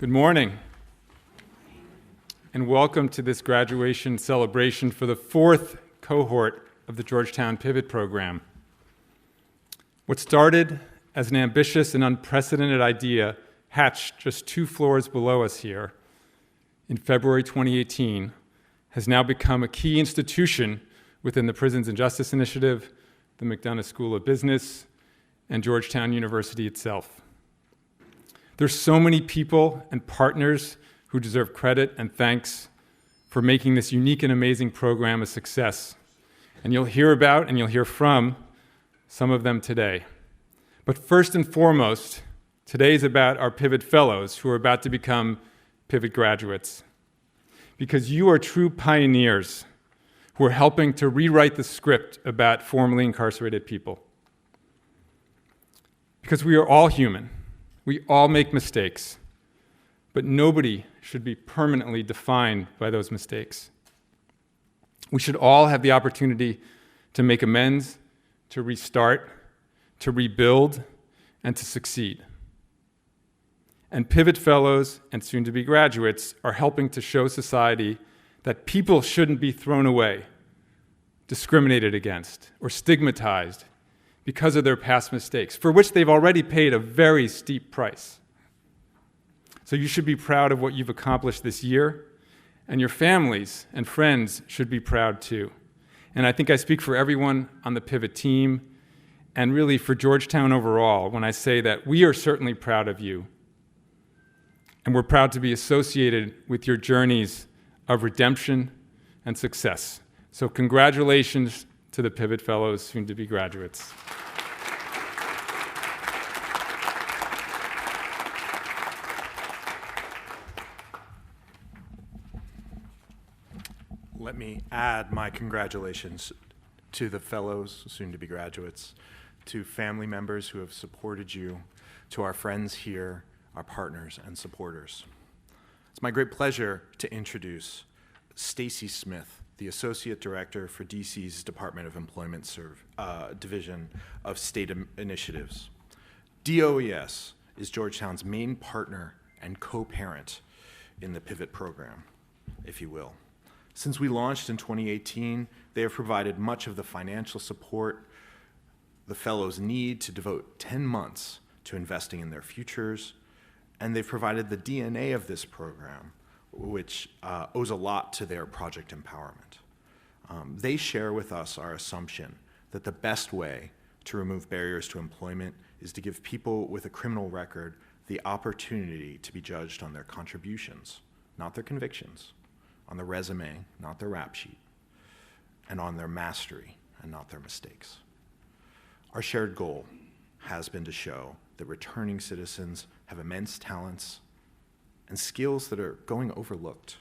Good morning, and welcome to this graduation celebration for the fourth cohort of the Georgetown Pivot Program. What started as an ambitious and unprecedented idea hatched just 2 floors below us here in February 2018 has now become a key institution within the Prisons and Justice Initiative, the McDonough School of Business, and Georgetown University itself. There's so many people and partners who deserve credit and thanks for making this unique and amazing program a success. And you'll hear about and you'll hear from some of them today. But first and foremost, today is about our Pivot Fellows who are about to become Pivot graduates. Because you are true pioneers who are helping to rewrite the script about formerly incarcerated people. Because we are all human. We all make mistakes, but nobody should be permanently defined by those mistakes. We should all have the opportunity to make amends, to restart, to rebuild, and to succeed. And Pivot Fellows and soon-to-be graduates are helping to show society that people shouldn't be thrown away, discriminated against, or stigmatized because of their past mistakes, for which they've already paid a very steep price. So you should be proud of what you've accomplished this year, and your families and friends should be proud too. And I think I speak for everyone on the Pivot team, and really for Georgetown overall, when I say that we are certainly proud of you, and we're proud to be associated with your journeys of redemption and success. So congratulations to the Pivot Fellows, soon-to-be graduates. Let me add my congratulations to the fellows, soon-to-be graduates, to family members who have supported you, to our friends here, our partners and supporters. It's my great pleasure to introduce Stacy Smith, the Associate Director for DC's Department of Employment Division of State Initiatives. DOES is Georgetown's main partner and co-parent in the Pivot program, if you will. Since we launched in 2018, they have provided much of the financial support the fellows need to devote 10 months to investing in their futures, and they've provided the DNA of this program, which owes a lot to their project empowerment. They share with us our assumption that the best way to remove barriers to employment is to give people with a criminal record the opportunity to be judged on their contributions, not their convictions, on their resume, not their rap sheet, and on their mastery and not their mistakes. Our shared goal has been to show that returning citizens have immense talents and skills that are going overlooked.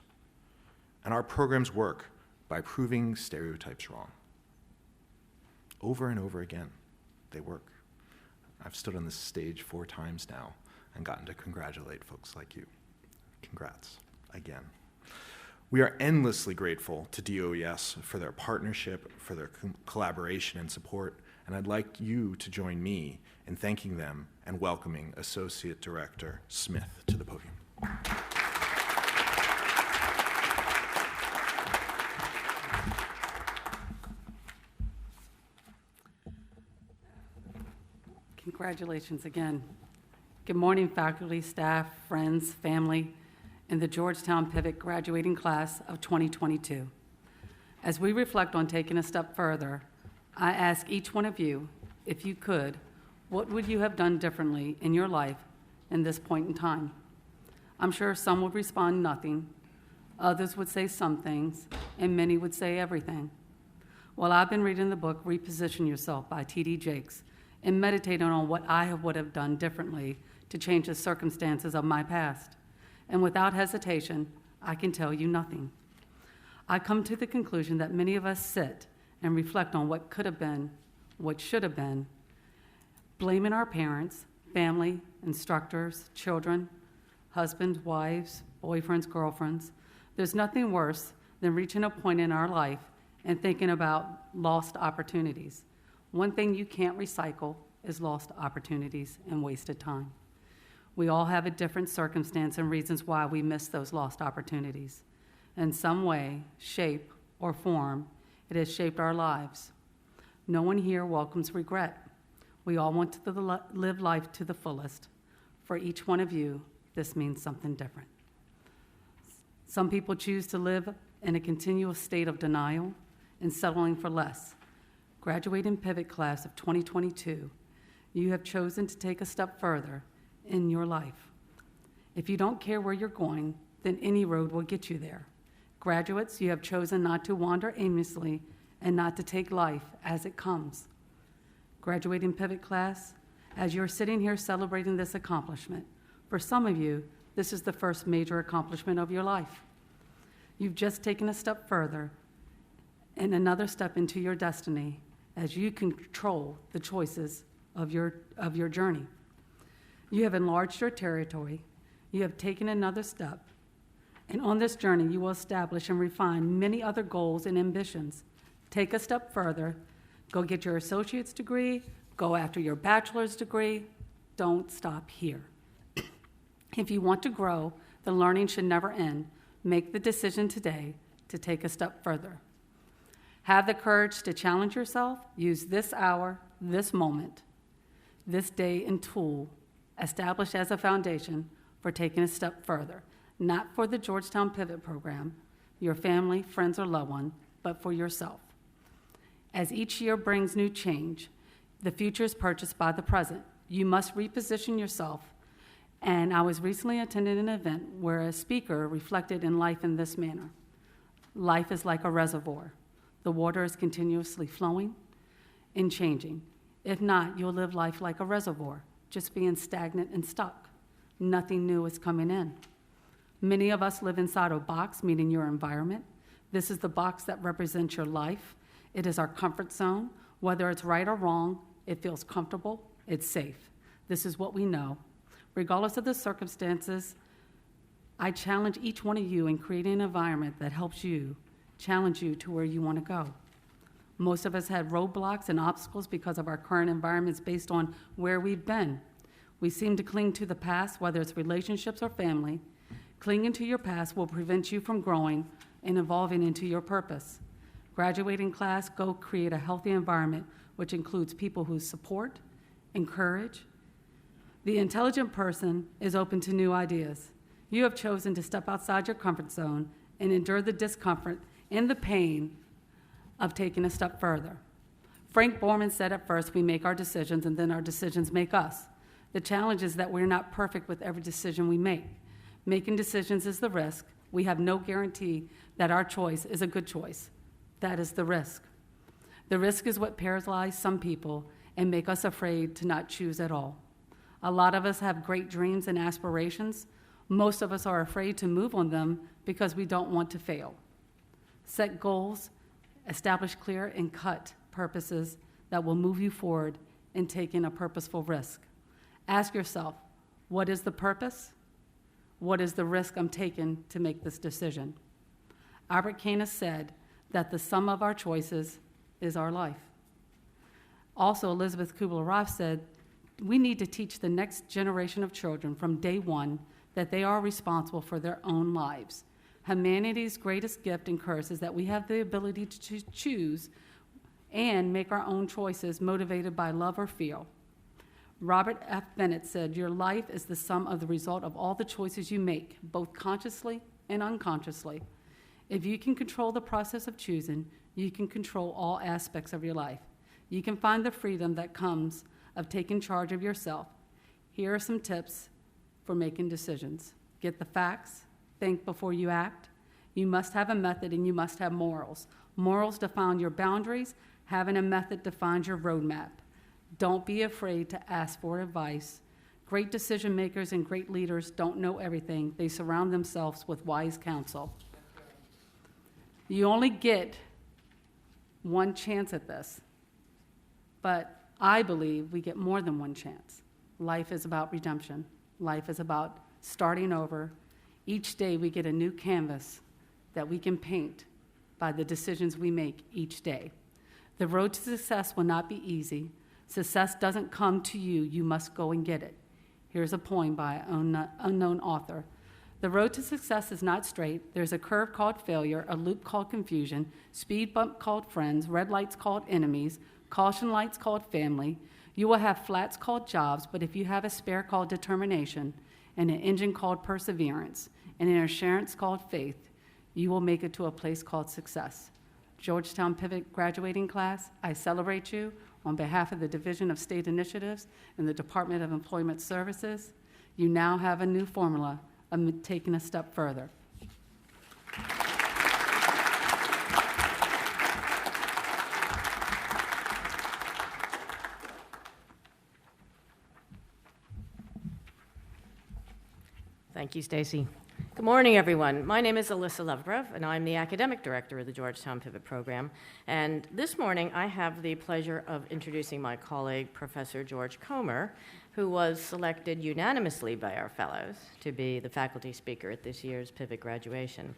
And our programs work by proving stereotypes wrong. Over and over again, they work. I've stood on this stage 4 times now and gotten to congratulate folks like you. Congrats, again. We are endlessly grateful to DOES for their partnership, for their collaboration and support, and I'd like you to join me in thanking them and welcoming Associate Director Smith to the podium. Congratulations again. Good morning, faculty, staff, friends, family, and the Georgetown Pivot graduating class of 2022. As we reflect on taking a step further, I ask each one of you, if you could, what would you have done differently in your life in this point in time? I'm sure some would respond nothing, others would say some things, and many would say everything. Well, I've been reading the book Reposition Yourself by T.D. Jakes and meditating on what I would have done differently to change the circumstances of my past. And without hesitation, I can tell you nothing. I come to the conclusion that many of us sit and reflect on what could have been, what should have been, blaming our parents, family, instructors, children, husbands, wives, boyfriends, girlfriends. There's nothing worse than reaching a point in our life and thinking about lost opportunities. One thing you can't recycle is lost opportunities and wasted time. We all have a different circumstance and reasons why we miss those lost opportunities. In some way, shape, or form, it has shaped our lives. No one here welcomes regret. We all want to live life to the fullest. For each one of you, this means something different. Some people choose to live in a continual state of denial and settling for less. Graduating Pivot Class of 2022, you have chosen to take a step further in your life. If you don't care where you're going, then any road will get you there. Graduates, you have chosen not to wander aimlessly and not to take life as it comes. Graduating Pivot Class, as you're sitting here celebrating this accomplishment, for some of you, this is the first major accomplishment of your life. You've just taken a step further and another step into your destiny as you control the choices of your journey. You have enlarged your territory. You have taken another step. And on this journey, you will establish and refine many other goals and ambitions. Take a step further. Go get your associate's degree. Go after your bachelor's degree. Don't stop here. If you want to grow, the learning should never end. Make the decision today to take a step further. Have the courage to challenge yourself. Use this hour, this moment, this day and tool established as a foundation for taking a step further, not for the Georgetown Pivot Program, your family, friends, or loved one, but for yourself. As each year brings new change, the future is purchased by the present. You must reposition yourself. And I was recently attending an event where a speaker reflected in life in this manner. Life is like a reservoir. The water is continuously flowing and changing. If not, you'll live life like a reservoir, just being stagnant and stuck. Nothing new is coming in. Many of us live inside a box, meaning your environment. This is the box that represents your life. It is our comfort zone. Whether it's right or wrong, it feels comfortable, it's safe. This is what we know. Regardless of the circumstances, I challenge each one of you in creating an environment that helps you, challenge you to where you want to go. Most of us had roadblocks and obstacles because of our current environments based on where we've been. We seem to cling to the past, whether it's relationships or family. Clinging to your past will prevent you from growing and evolving into your purpose. Graduating class, go create a healthy environment, which includes people who support, encourage. The intelligent person is open to new ideas. You have chosen to step outside your comfort zone and endure the discomfort and the pain of taking a step further. Frank Borman said at first, we make our decisions and then our decisions make us. The challenge is that we're not perfect with every decision we make. Making decisions is the risk. We have no guarantee that our choice is a good choice. That is the risk. The risk is what paralyzes some people and make us afraid to not choose at all. A lot of us have great dreams and aspirations. Most of us are afraid to move on them because we don't want to fail. Set goals, establish clear and cut purposes that will move you forward in taking a purposeful risk. Ask yourself, what is the purpose? What is the risk I'm taking to make this decision? Albert Camus said that the sum of our choices is our life. Also, Elizabeth Kubler-Ross said, we need to teach the next generation of children from day one that they are responsible for their own lives. Humanity's greatest gift and curse is that we have the ability to choose and make our own choices motivated by love or fear. Robert F. Bennett said, your life is the sum of the result of all the choices you make, both consciously and unconsciously. If you can control the process of choosing, you can control all aspects of your life. You can find the freedom that comes of taking charge of yourself. Here are some tips for making decisions. Get the facts. Think before you act. You must have a method and you must have morals. Morals define your boundaries. Having a method defines your roadmap. Don't be afraid to ask for advice. Great decision makers and great leaders don't know everything. They surround themselves with wise counsel. You only get one chance at this, but I believe we get more than one chance. Life is about redemption. Life is about starting over. Each day we get a new canvas that we can paint by the decisions we make each day. The road to success will not be easy. Success doesn't come to you. You must go and get it. Here's a poem by an unknown author. The road to success is not straight. There's a curve called failure, a loop called confusion, speed bump called friends, red lights called enemies, caution lights called family. You will have flats called jobs, but if you have a spare called determination, and an engine called perseverance, and an assurance called faith, you will make it to a place called success. Georgetown Pivot graduating class, I celebrate you on behalf of the Division of State Initiatives and the Department of Employment Services. You now have a new formula of taking a step further. Thank you, Stacy. Good morning, everyone. My name is Alyssa Lovegrove, and I'm the Academic Director of the Georgetown Pivot Program. And this morning, I have the pleasure of introducing my colleague, Professor George Comer, who was selected unanimously by our fellows to be the faculty speaker at this year's Pivot graduation.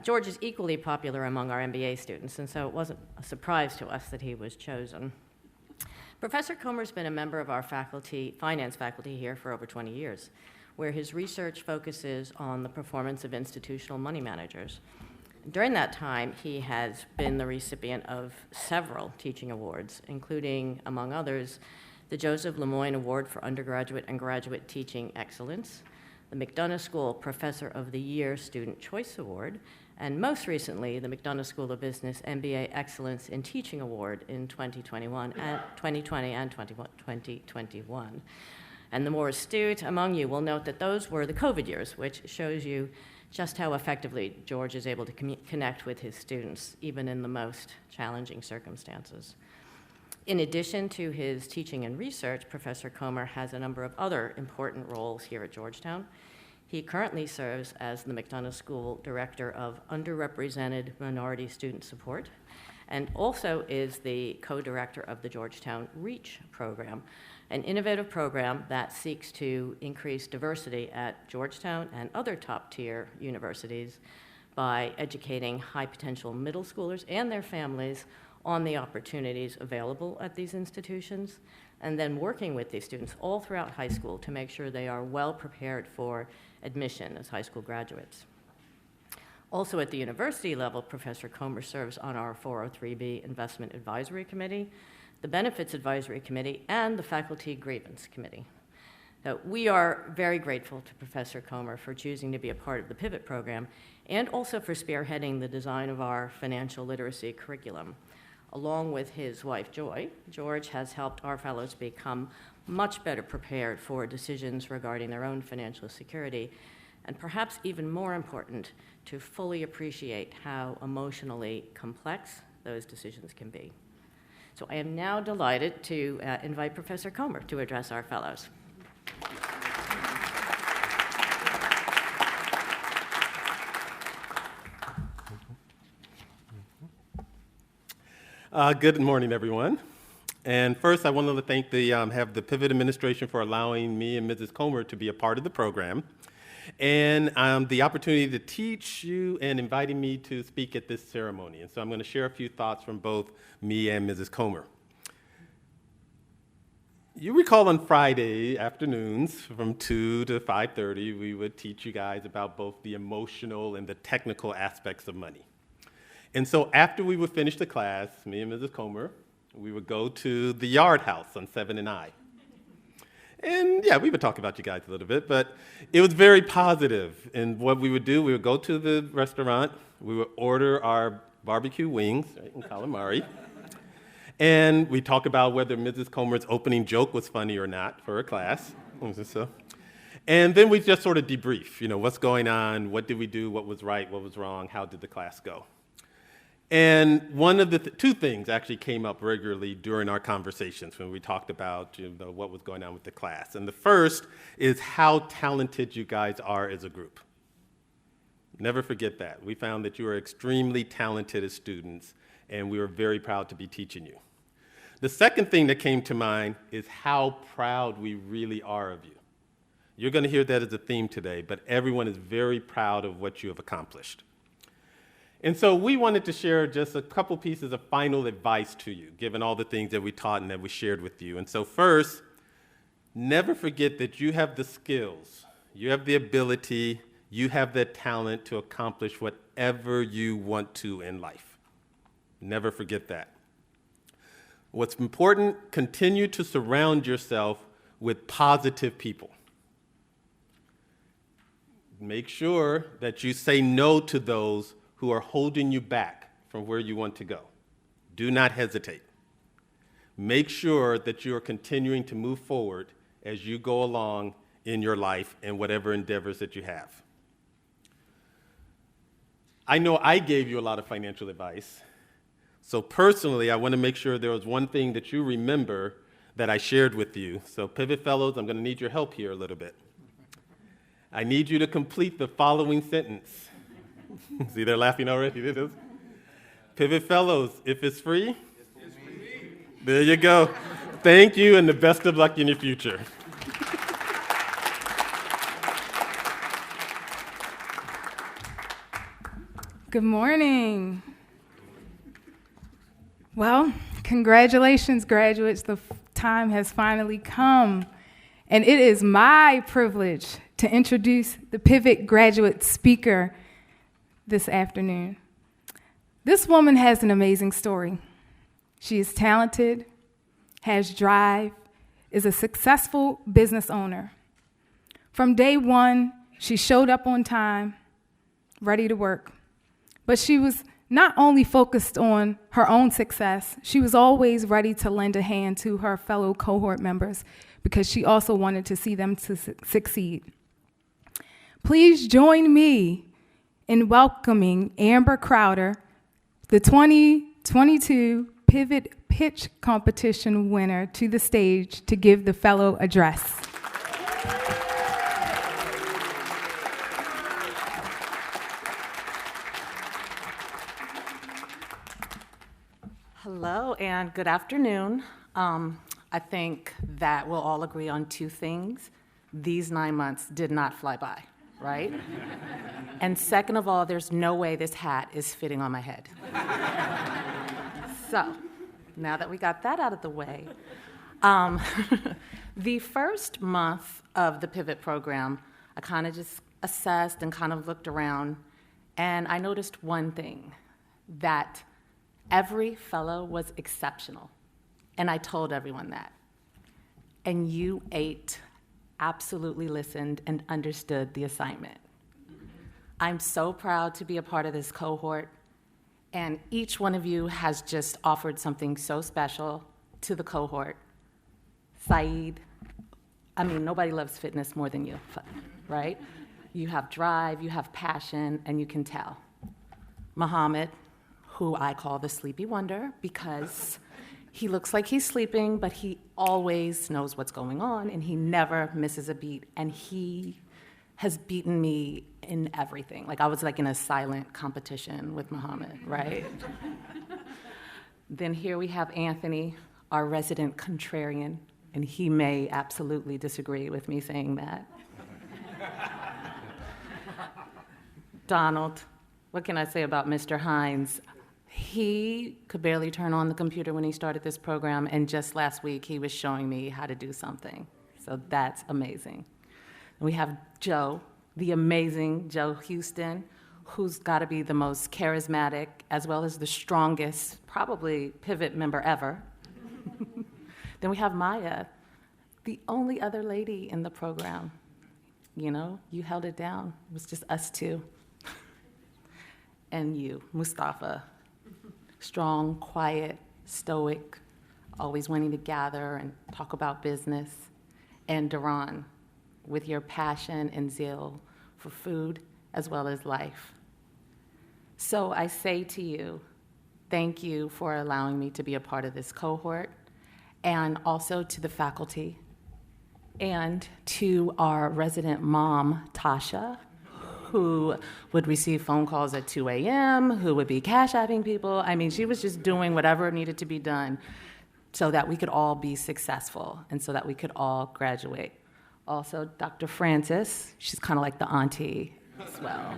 George is equally popular among our MBA students, and so it wasn't a surprise to us that he was chosen. Professor Comer's been a member of our finance faculty here for over 20 years, where his research focuses on the performance of institutional money managers. During that time, he has been the recipient of several teaching awards, including, among others, the Joseph Lemoyne Award for Undergraduate and Graduate Teaching Excellence, the McDonough School Professor of the Year Student Choice Award, and most recently, the McDonough School of Business MBA Excellence in Teaching Award in 2020 and 2021. And the more astute among you will note that those were the COVID years, which shows you just how effectively George is able to connect with his students, even in the most challenging circumstances. In addition to his teaching and research, Professor Comer has a number of other important roles here at Georgetown. He currently serves as the McDonough School Director of Underrepresented Minority Student Support, and also is the co-director of the Georgetown REACH program, an innovative program that seeks to increase diversity at Georgetown and other top-tier universities by educating high-potential middle schoolers and their families on the opportunities available at these institutions, and then working with these students all throughout high school to make sure they are well prepared for admission as high school graduates. Also at the university level, Professor Comer serves on our 403B Investment Advisory Committee, the Benefits Advisory Committee, and the Faculty Grievance Committee. We are very grateful to Professor Comer for choosing to be a part of the Pivot program and also for spearheading the design of our financial literacy curriculum. Along with his wife, Joy, George has helped our fellows become much better prepared for decisions regarding their own financial security, and perhaps even more important, to fully appreciate how emotionally complex those decisions can be. So I am now delighted to invite Professor Comer to address our fellows. Good morning, everyone. And first, I wanted to thank the Pivot administration for allowing me and Mrs. Comer to be a part of the program, and the opportunity to teach you and inviting me to speak at this ceremony. And so I'm going to share a few thoughts from both me and Mrs. Comer. You recall on Friday afternoons from 2 to 5:30, we would teach you guys about both the emotional and the technical aspects of money. And so after we would finish the class, me and Mrs. Comer, we would go to the Yard House on 7 and I. And yeah, we would talk about you guys a little bit, but it was very positive. And what we would do, we would go to the restaurant, we would order our barbecue wings, right, in calamari, and we talk about whether Mrs. Comer's opening joke was funny or not for her class. And then we just sort of debrief, what's going on, what did we do, what was right, what was wrong, how did the class go? And one of the two things actually came up regularly during our conversations when we talked about what was going on with the class. And the first is how talented you guys are as a group. Never forget that. We found that you are extremely talented as students, and we were very proud to be teaching you. The second thing that came to mind is how proud we really are of you. You're going to hear that as a theme today, but everyone is very proud of what you have accomplished. And so we wanted to share just a couple pieces of final advice to you, given all the things that we taught and that we shared with you. And so first, never forget that you have the skills, you have the ability, you have the talent to accomplish whatever you want to in life. Never forget that. What's important, continue to surround yourself with positive people. Make sure that you say no to those who are holding you back from where you want to go. Do not hesitate. Make sure that you are continuing to move forward as you go along in your life and whatever endeavors that you have. I know I gave you a lot of financial advice, so personally, I want to make sure there was one thing that you remember that I shared with you. So Pivot Fellows, I'm going to need your help here a little bit. I need you to complete the following sentence. See, they're laughing already. It is. Pivot Fellows, if it's free, it's free. There you go. Thank you, and the best of luck in your future. Good morning. Well, congratulations, graduates. The time has finally come, and it is my privilege to introduce the Pivot graduate speaker this afternoon. This woman has an amazing story. She is talented, has drive, is a successful business owner. From day one, she showed up on time, ready to work. But she was not only focused on her own success, she was always ready to lend a hand to her fellow cohort members because she also wanted to see them to succeed. Please join me in welcoming Amber Crowder, the 2022 Pivot Pitch Competition winner, to the stage to give the fellow address. Hello and good afternoon. I think that we'll all agree on two things. These 9 months did not fly by, right? And second of all, there's no way this hat is fitting on my head. So, now that we got that out of the way, the first month of the Pivot program, I kind of just assessed and kind of looked around, and I noticed one thing, that every fellow was exceptional, and I told everyone that. And you eight absolutely listened and understood the assignment. I'm so proud to be a part of this cohort, and each one of you has just offered something so special to the cohort. Saeed, I mean, nobody loves fitness more than you, right? You have drive, you have passion, and you can tell. Muhammad, who I call the Sleepy Wonder because he looks like he's sleeping, but he always knows what's going on, and he never misses a beat, and he has beaten me in everything. Like, I was like in a silent competition with Muhammad, right? Then here we have Anthony, our resident contrarian, and he may absolutely disagree with me saying that. Donald, what can I say about Mr. Hines? He could barely turn on the computer when he started this program, and just last week he was showing me how to do something. So that's amazing. And we have Joe, the amazing Joe Houston, who's got to be the most charismatic as well as the strongest, probably Pivot member ever. Then we have Maya, the only other lady in the program. You know, you held it down. It was just us two. And you, Mustafa. Strong, quiet, stoic, always wanting to gather and talk about business. And Duran, with your passion and zeal for food as well as life. So I say to you, thank you for allowing me to be a part of this cohort, and also to the faculty, and to our resident mom, Tasha, who would receive phone calls at 2 a.m., who would be cash-apping people. I mean, she was just doing whatever needed to be done so that we could all be successful and so that we could all graduate. Also, Dr. Francis, she's kind of like the auntie as well.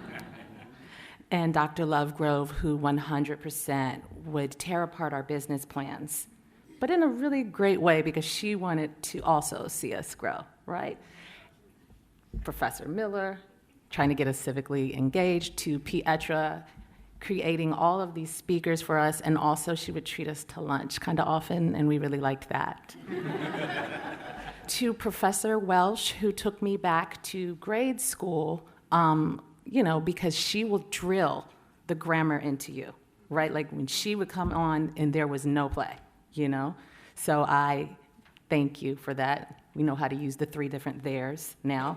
And Dr. Lovegrove, who 100% would tear apart our business plans, but in a really great way because she wanted to also see us grow, right? Professor Miller, trying to get us civically engaged, to Pietra, creating all of these speakers for us, and also she would treat us to lunch kind of often, and we really liked that. To Professor Welsh, who took me back to grade school, because she will drill the grammar into you, right? Like when she would come on and there was no play, So I thank you for that. We know how to use the 3 different theirs now,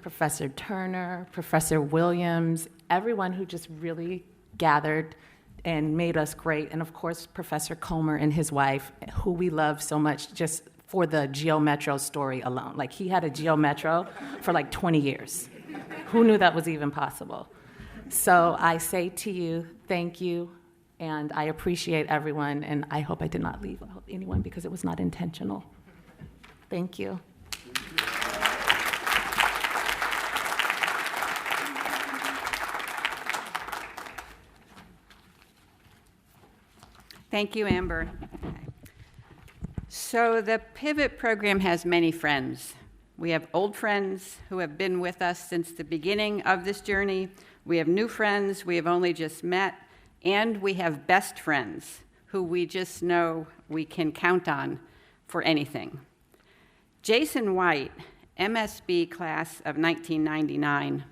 Professor Turner, Professor Williams, everyone who just really gathered and made us great. And of course, Professor Comer and his wife, who we love so much just for the Geo Metro story alone. Like he had a Geo Metro for like 20 years. Who knew that was even possible? So I say to you, thank you, and I appreciate everyone, and I hope I did not leave out anyone because it was not intentional. Thank you. Thank you, Amber. So the Pivot program has many friends. We have old friends who have been with us since the beginning of this journey. We have new friends we have only just met, and we have best friends who we just know we can count on for anything. Jason White, MSB class of 1999,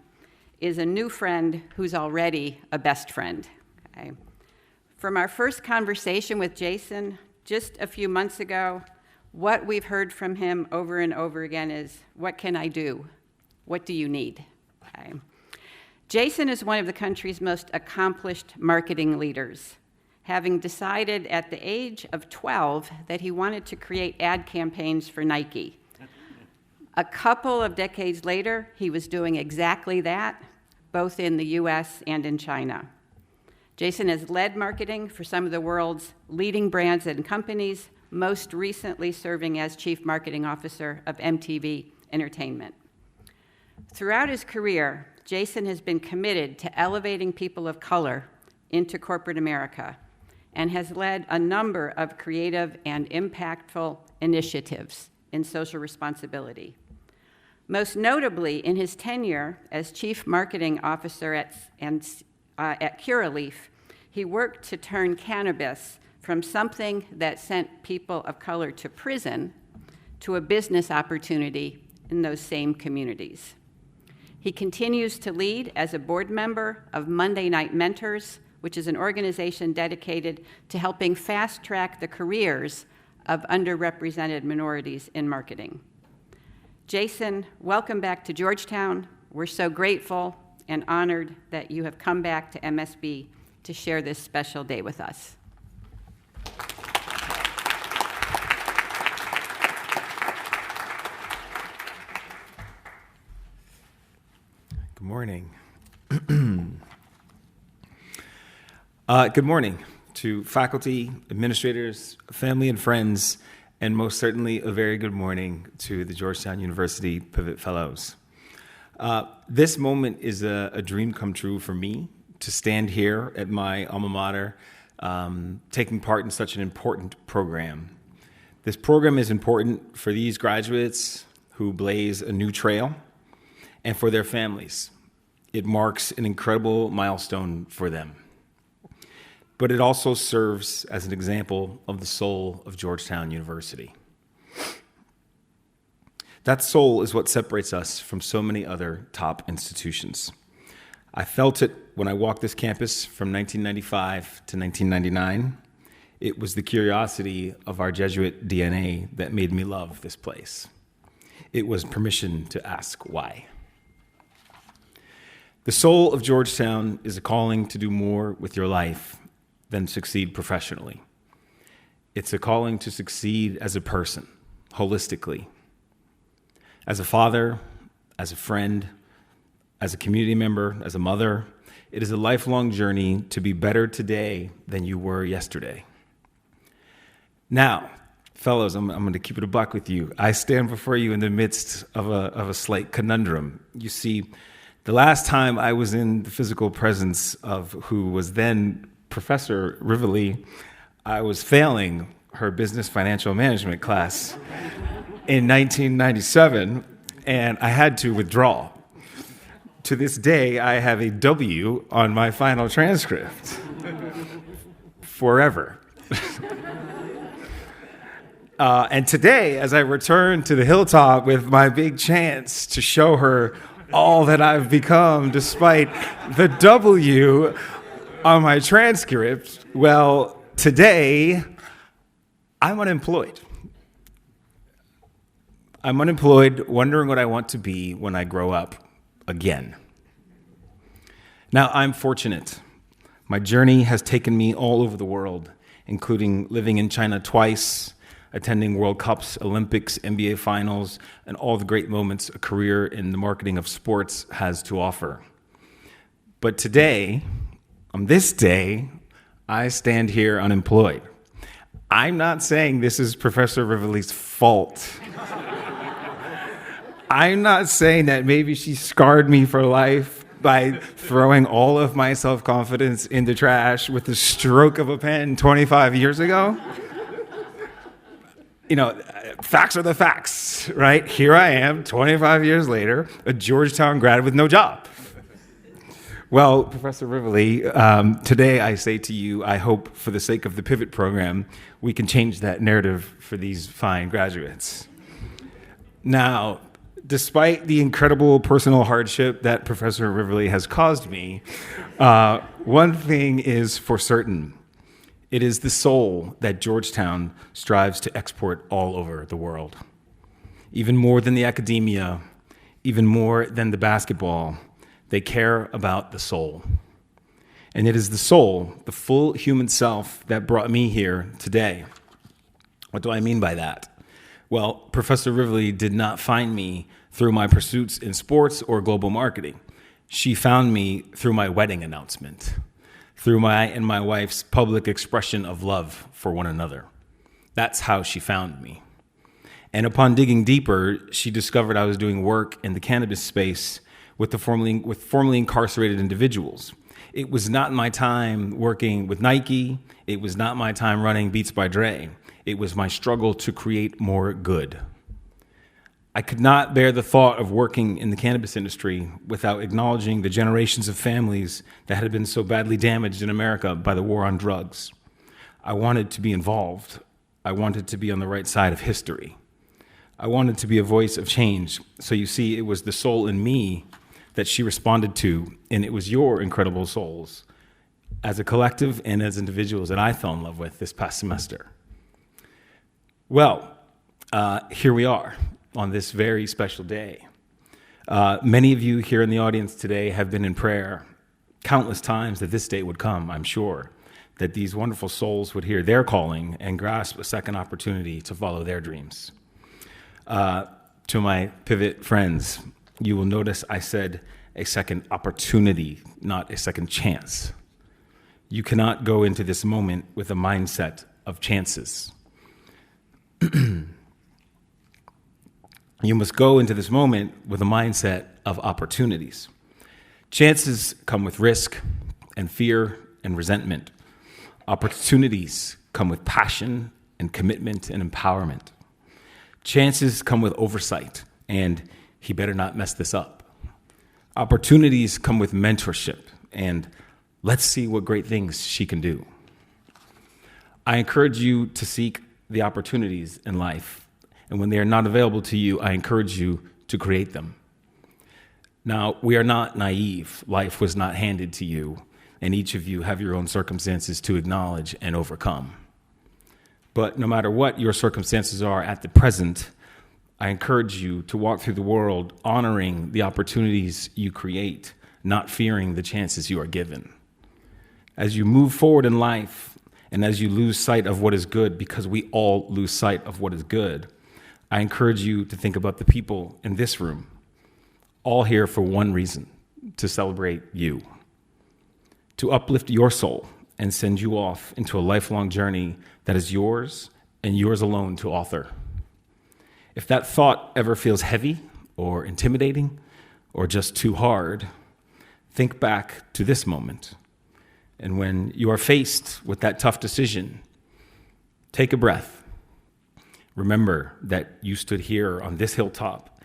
is a new friend who's already a best friend. Okay? From our first conversation with Jason just a few months ago, what we've heard from him over and over again is, what can I do? What do you need? Okay. Jason is one of the country's most accomplished marketing leaders, having decided at the age of 12 that he wanted to create ad campaigns for Nike. A couple of decades later, he was doing exactly that, both in the US and in China. Jason has led marketing for some of the world's leading brands and companies, most recently serving as Chief Marketing Officer of MTV Entertainment. Throughout his career, Jason has been committed to elevating people of color into corporate America and has led a number of creative and impactful initiatives in social responsibility. Most notably, in his tenure as Chief Marketing Officer at Curaleaf, he worked to turn cannabis from something that sent people of color to prison to a business opportunity in those same communities. He continues to lead as a board member of Monday Night Mentors, which is an organization dedicated to helping fast-track the careers of underrepresented minorities in marketing. Jason, welcome back to Georgetown. We're so grateful and honored that you have come back to MSB to share this special day with us. Good morning. Good morning to faculty, administrators, family, and friends, and most certainly a very good morning to the Georgetown University Pivot Fellows. This moment is a dream come true for me to stand here at my alma mater, taking part in such an important program. This program is important for these graduates who blaze a new trail and for their families. It marks an incredible milestone for them. But it also serves as an example of the soul of Georgetown University. That soul is what separates us from so many other top institutions. I felt it when I walked this campus from 1995 to 1999. It was the curiosity of our Jesuit DNA that made me love this place. It was permission to ask why. The soul of Georgetown is a calling to do more with your life than succeed professionally. It's a calling to succeed as a person, holistically. As a father, as a friend, as a community member, as a mother, it is a lifelong journey to be better today than you were yesterday. Now, fellows, I'm going to keep it a buck with you. I stand before you in the midst of a slight conundrum. You see, the last time I was in the physical presence of who was then Professor Rivoli, I was failing her business financial management class in 1997, and I had to withdraw. To this day, I have a W on my final transcript. Forever. And today, as I return to the hilltop with my big chance to show her all that I've become despite the W on my transcript, well, today, I'm unemployed. I'm unemployed, wondering what I want to be when I grow up again. Now, I'm fortunate. My journey has taken me all over the world, including living in China twice, attending World Cups, Olympics, NBA finals, and all the great moments a career in the marketing of sports has to offer. But today, on this day, I stand here unemployed. I'm not saying this is Professor Rivoli's fault. I'm not saying that maybe she scarred me for life by throwing all of my self-confidence in the trash with the stroke of a pen 25 years ago. You know, facts are the facts, right? Here I am, 25 years later, a Georgetown grad with no job. Well, Professor Rivoli, today I say to you, I hope for the sake of the Pivot Program, we can change that narrative for these fine graduates. Now, despite the incredible personal hardship that Professor Rivoli has caused me, one thing is for certain. It is the soul that Georgetown strives to export all over the world. Even more than the academia, even more than the basketball, they care about the soul. And it is the soul, the full human self, that brought me here today. What do I mean by that? Well, Professor Rivoli did not find me through my pursuits in sports or global marketing. She found me through my wedding announcement, through my and my wife's public expression of love for one another. That's how she found me. And upon digging deeper, she discovered I was doing work in the cannabis space with formerly incarcerated individuals. It was not my time working with Nike. It was not my time running Beats by Dre. It was my struggle to create more good. I could not bear the thought of working in the cannabis industry without acknowledging the generations of families that had been so badly damaged in America by the war on drugs. I wanted to be involved. I wanted to be on the right side of history. I wanted to be a voice of change. So you see, it was the soul in me that she responded to, and it was your incredible souls as a collective and as individuals that I fell in love with this past semester. Well, here we are on this very special day. Many of you here in the audience today have been in prayer countless times that this day would come, I'm sure, that these wonderful souls would hear their calling and grasp a second opportunity to follow their dreams. To my Pivot friends, you will notice I said a second opportunity, not a second chance. You cannot go into this moment with a mindset of chances. You must go into this moment with a mindset of opportunities. Chances come with risk and fear and resentment. Opportunities come with passion and commitment and empowerment. Chances come with oversight and he better not mess this up. Opportunities come with mentorship and let's see what great things she can do. I encourage you to seek the opportunities in life. And when they are not available to you, I encourage you to create them. Now, we are not naive. Life was not handed to you, and each of you have your own circumstances to acknowledge and overcome. But no matter what your circumstances are at the present, I encourage you to walk through the world honoring the opportunities you create, not fearing the chances you are given. As you move forward in life, and as you lose sight of what is good, because we all lose sight of what is good, I encourage you to think about the people in this room, all here for one reason, to celebrate you, to uplift your soul and send you off into a lifelong journey that is yours and yours alone to author. If that thought ever feels heavy or intimidating or just too hard, think back to this moment. And when you are faced with that tough decision, Take a breath. Remember that you stood here on this hilltop,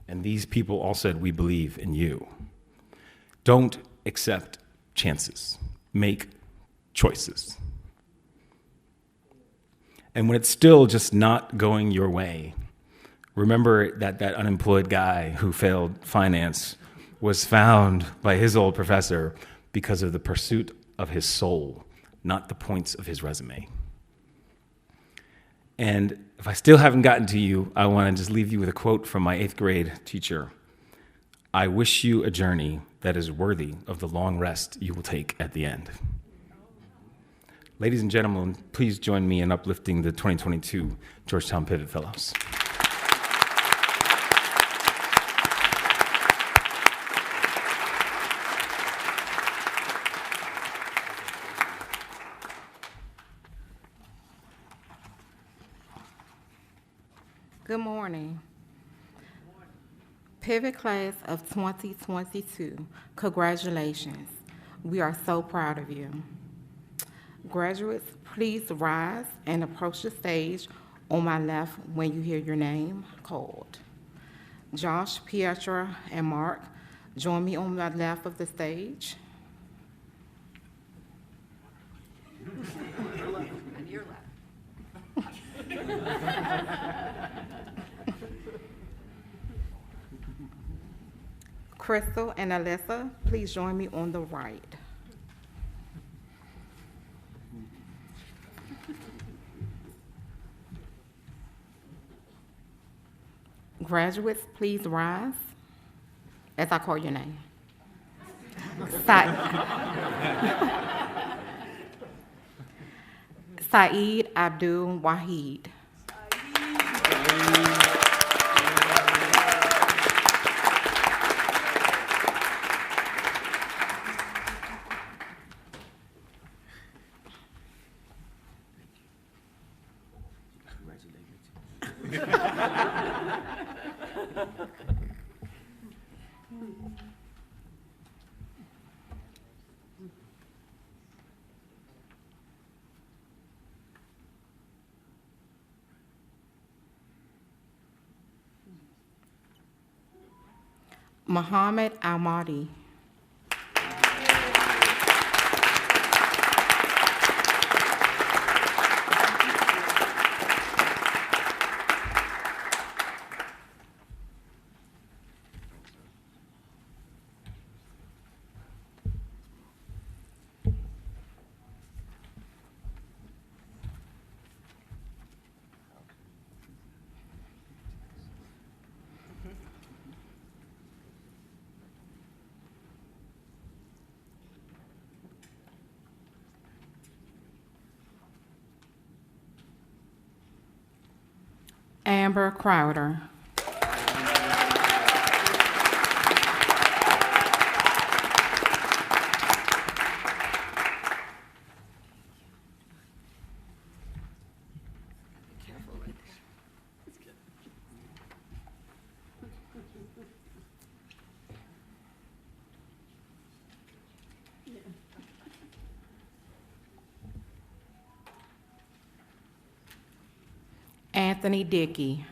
and these people all said, "We believe in you." Don't accept chances. Make choices. And when it's still just not going your way, remember that that unemployed guy who failed finance was found by his old professor because of the pursuit of his soul, not the points of his resume. And if I still haven't gotten to you, I want to just leave you with a quote from my 8th grade teacher. "I wish you a journey that is worthy of the long rest you will take at the end." Ladies and gentlemen, please join me in uplifting the 2022 Georgetown Pivot Fellows. Good morning. Pivot Class of 2022, congratulations. We are so proud of you. Graduates, please rise and approach the stage on my left when you hear your name called. Josh, Pietra, and Mark, join me on my left of the stage. And your left. Crystal and Alyssa, please join me on the right. Graduates, please rise as I call your name. Saeed Abdul Wahid. Muhammad Almadi. Amber Crowder. Anthony Dickey.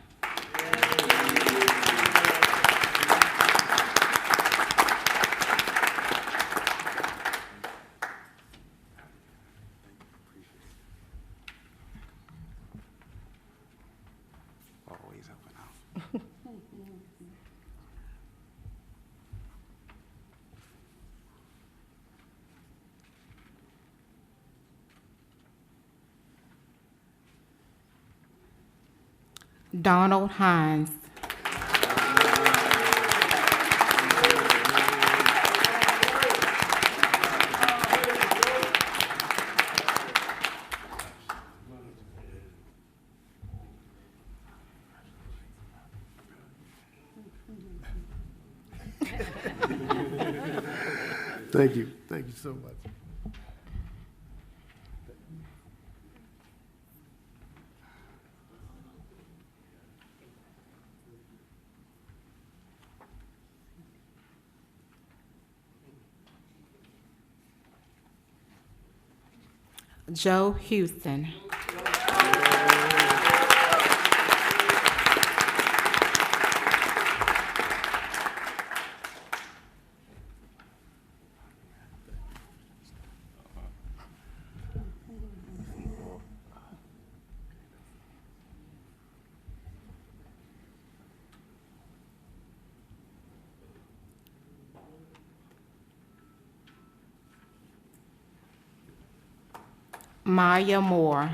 Always helping out. Donald Hines. Thank you. Thank you so much. Joe Houston. Maya Moore.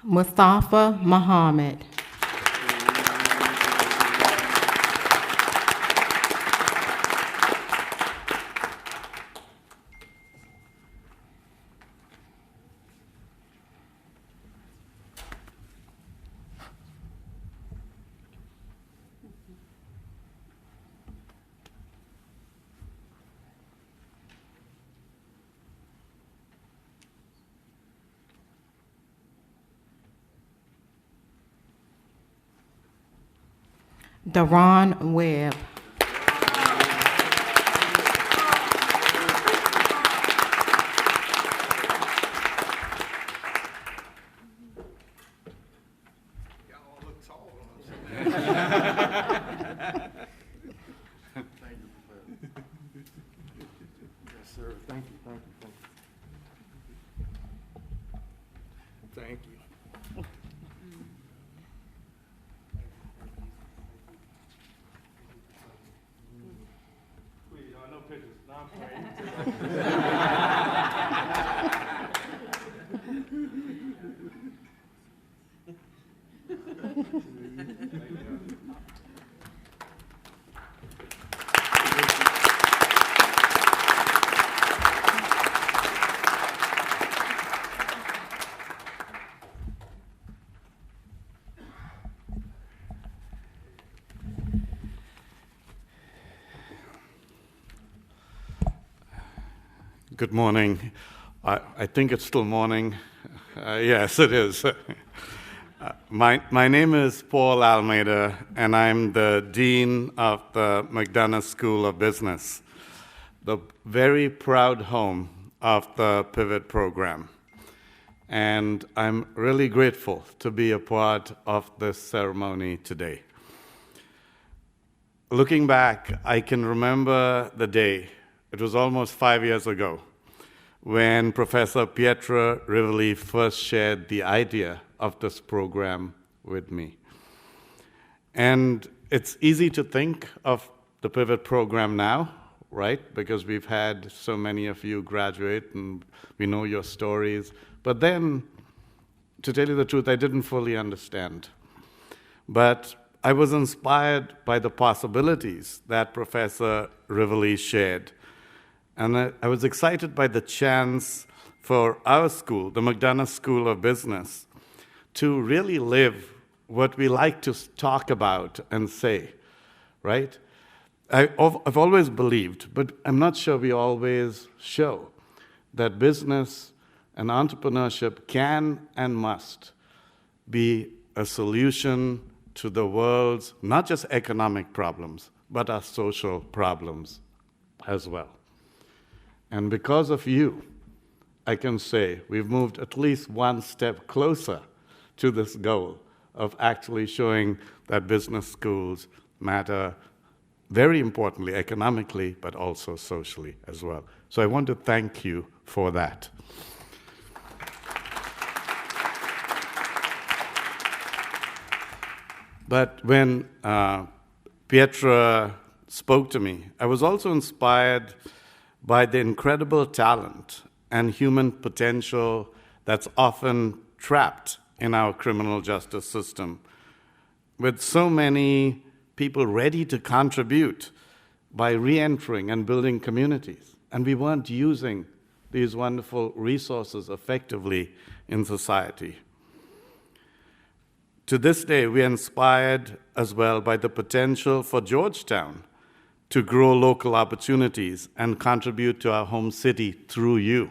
Mustafa Muhammad. Daron Webb. Yes, sir. Thank you, thank you, thank you. Thank you. Good morning. I think it's still morning. Yes, it is. My name is Paul Almeida, and I'm the Dean of the McDonough School of Business, the very proud home of the Pivot Program. And I'm really grateful to be a part of this ceremony today. Looking back, I can remember the day, it was almost 5 years ago, when Professor Pietro Rivoli first shared the idea of this program with me. And it's easy to think of the Pivot Program now, right? Because we've had so many of you graduate and we know your stories. But then, to tell you the truth, I didn't fully understand. But I was inspired by the possibilities that Professor Rivoli shared. And I was excited by the chance for our school, the McDonough School of Business, to really live what we like to talk about and say, right? I've always believed, but I'm not sure we always show, that business and entrepreneurship can and must be a solution to the world's not just economic problems, but our social problems as well. And because of you, I can say we've moved at least one step closer to this goal of actually showing that business schools matter very importantly economically, but also socially as well. So I want to thank you for that. But when Pietro spoke to me, I was also inspired by the incredible talent and human potential that's often trapped in our criminal justice system, with so many people ready to contribute by re-entering and building communities. And we weren't using these wonderful resources effectively in society. To this day, we are inspired as well by the potential for Georgetown to grow local opportunities and contribute to our home city through you.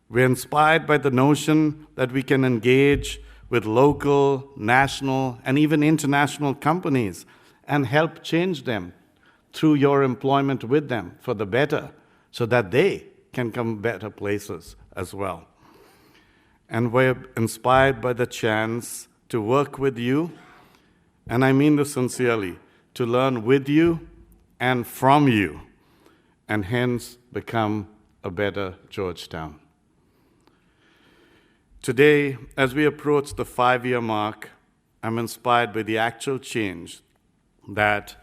We're inspired by the notion that we can engage with local, national, and even international companies and help change them through your employment with them for the better so that they can come better places as well. And we're inspired by the chance to work with you, and I mean this sincerely, to learn with you and from you, and hence become a better Georgetown. Today, as we approach the 5-year mark, I'm inspired by the actual change that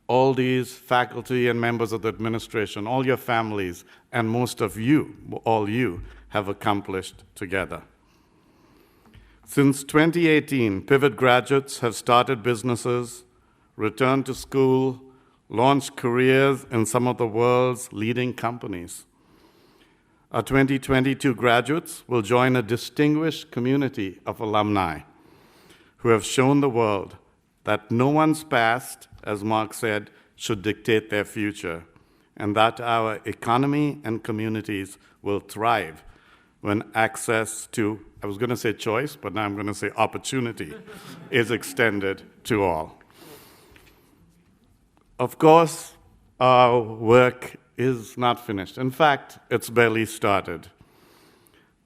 all these faculty and members of the administration, all your families, and most of you, all you, have accomplished together. Since 2018, Pivot graduates have started businesses, returned to school, launched careers in some of the world's leading companies. Our 2022 graduates will join a distinguished community of alumni who have shown the world that no one's past, as Mark said, should dictate their future, and that our economy and communities will thrive when access to, I was going to say choice, but now I'm going to say opportunity, is extended to all. Of course, our work is not finished. In fact, it's barely started.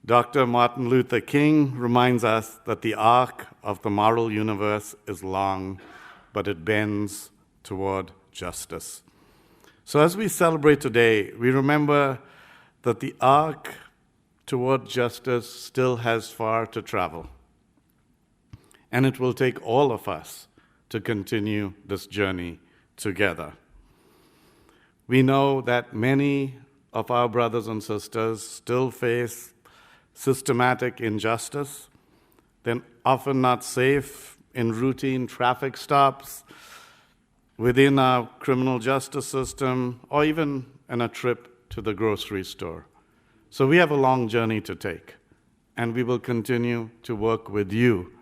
Dr. Martin Luther King reminds us that the arc of the moral universe is long, but it bends toward justice. So as we celebrate today, we remember that the arc toward justice still has far to travel. And it will take all of us to continue this journey together. We know that many of our brothers and sisters still face systematic injustice. They're often not safe in routine traffic stops, within our criminal justice system, or even in a trip to the grocery store. So we have a long journey to take, and we will continue to work with you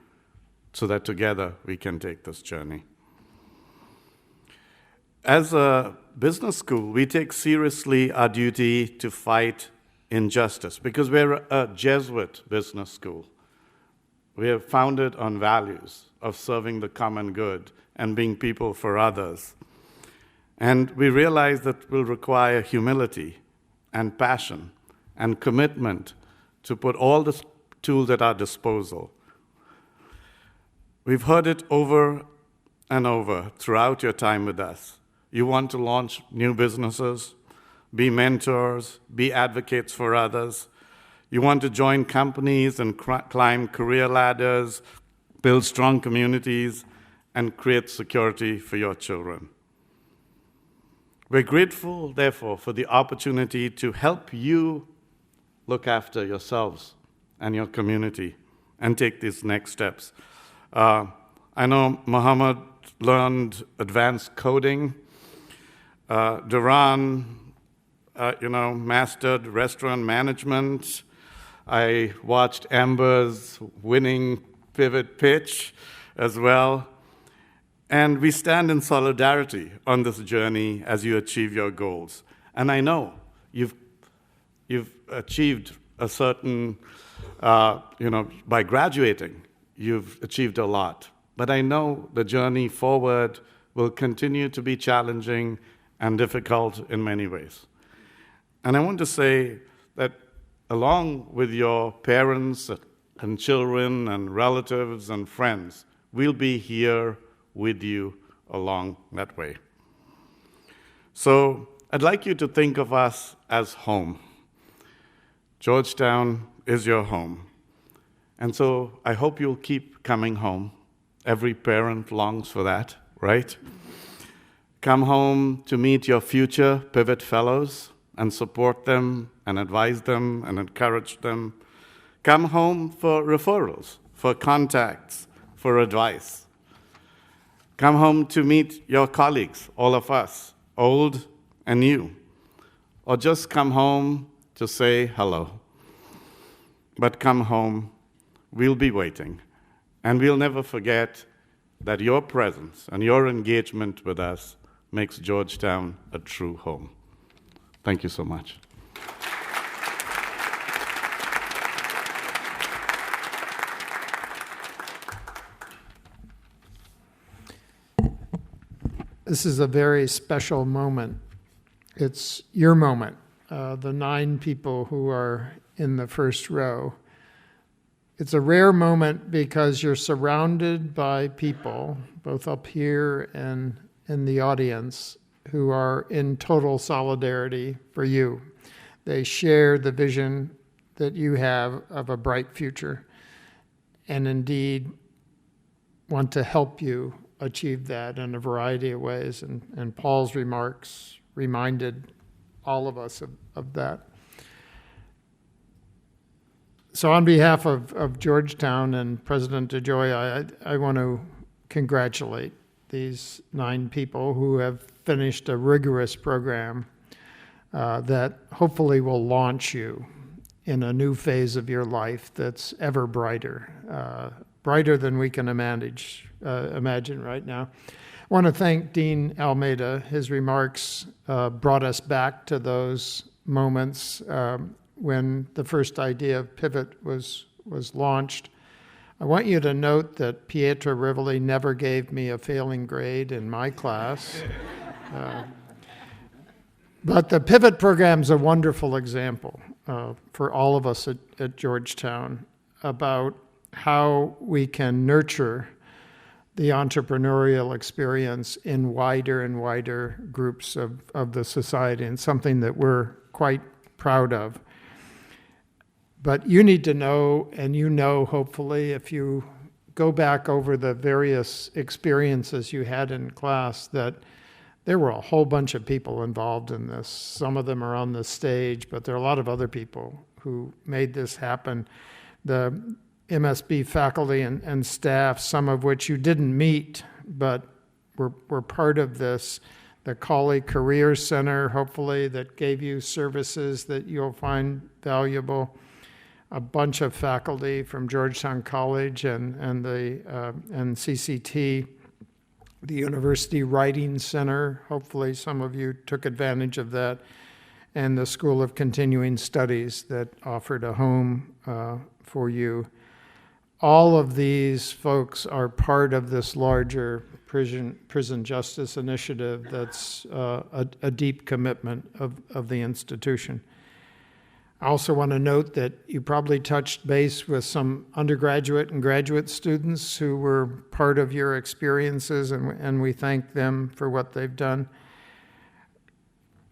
so that together we can take this journey. As a business school, we take seriously our duty to fight injustice because we're a Jesuit business school. We are founded on values of serving the common good and being people for others. And we realize that will require humility and passion and commitment to put all the tools at our disposal. We've heard it over and over throughout your time with us. You want to launch new businesses, be mentors, be advocates for others. You want to join companies and climb career ladders, build strong communities, and create security for your children. We're grateful, therefore, for the opportunity to help you look after yourselves and your community and take these next steps. I know Muhammad learned advanced coding. Duran, mastered restaurant management. I watched Amber's winning pivot pitch as well. And we stand in solidarity on this journey as you achieve your goals. And I know you've achieved a certain, by graduating, you've achieved a lot. But I know the journey forward will continue to be challenging and difficult in many ways. And I want to say that along with your parents and children and relatives and friends, we'll be here with you along that way. So I'd like you to think of us as home. Georgetown is your home. And so I hope you'll keep coming home. Every parent longs for that, right? Come home to meet your future Pivot Fellows and support them and advise them and encourage them. Come home for referrals, for contacts, for advice. Come home to meet your colleagues, all of us, old and new. Or just come home to say hello. But come home, we'll be waiting. And we'll never forget that your presence and your engagement with us makes Georgetown a true home. Thank you so much. This is a very special moment It's your moment. The 9 people who are in the first row. It's a rare moment because you're surrounded by people, both up here and in the audience, who are in total solidarity for you. They share the vision that you have of a bright future, and indeed want to help you achieve that in a variety of ways. And Paul's remarks reminded all of us of that. So on behalf of Georgetown and President DeJoy, I want to congratulate these 9 people who have finished a rigorous program that hopefully will launch you in a new phase of your life that's ever brighter, brighter than we can imagine right now. I want to thank Dean Almeida. His remarks brought us back to those moments when the first idea of Pivot was launched. I want you to note that Pietro Rivoli never gave me a failing grade in my class. But the Pivot program's a wonderful example for all of us at Georgetown about how we can nurture the entrepreneurial experience in wider and wider groups of the society, and something that we're quite proud of. But you need to know, and you know, hopefully, if you go back over the various experiences you had in class, that there were a whole bunch of people involved in this. Some of them are on the stage, but there are a lot of other people who made this happen. The MSB faculty and staff, some of which you didn't meet, but were part of this. The Colley Career Center, hopefully, that gave you services that you'll find valuable. A bunch of faculty from Georgetown College and CCT, the University Writing Center, hopefully some of you took advantage of that, and the School of Continuing Studies that offered a home for you. All of these folks are part of this larger prison justice initiative that's a deep commitment of the institution. I also want to note that you probably touched base with some undergraduate and graduate students who were part of your experiences, and we thank them for what they've done.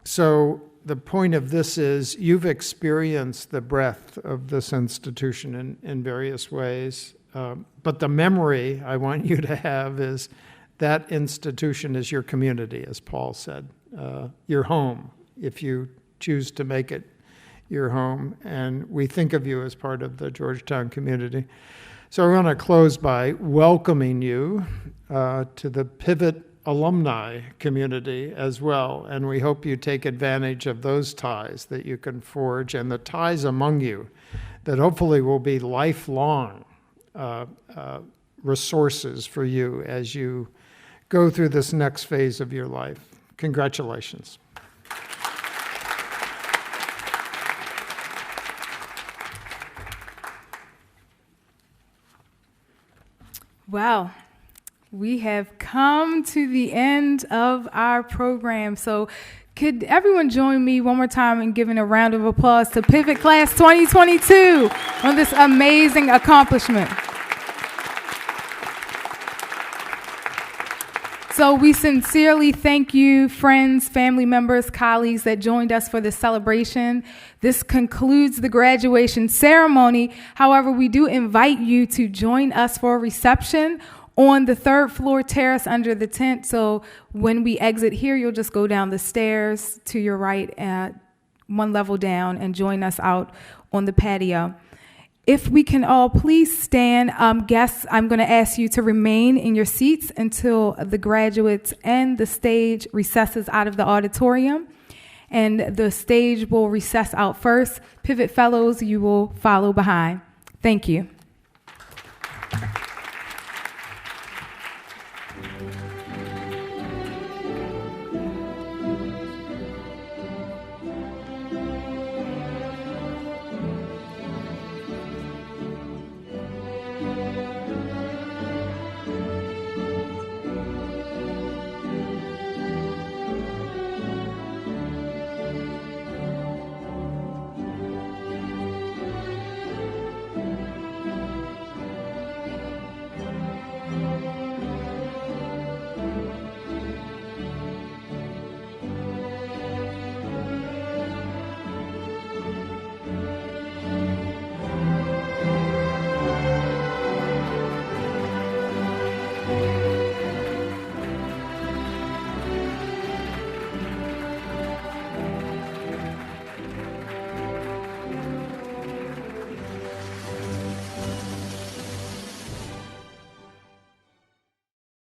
So the point of this is you've experienced the breadth of this institution in various ways, but the memory I want you to have is that institution is your community, as Paul said, your home, if you choose to make it your home, and we think of you as part of the Georgetown community. So I want to close by welcoming you to the Pivot alumni community as well, and we hope you take advantage of those ties that you can forge and the ties among you that hopefully will be lifelong resources for you as you go through this next phase of your life. Congratulations. Wow, we have come to the end of our program. So could everyone join me one more time in giving a round of applause to Pivot Class 2022 on this amazing accomplishment? So we sincerely thank you, friends, family members, colleagues that joined us for this celebration. This concludes the graduation ceremony. However, we do invite you to join us for a reception on the 3rd floor terrace under the tent. So when we exit here, you'll just go down the stairs to your right at one level down and join us out on the patio. If we can all please stand, guests, I'm going to ask you to remain in your seats until the graduates and the stage recesses out of the auditorium. And the stage will recess out first. Pivot Fellows, you will follow behind. Thank you.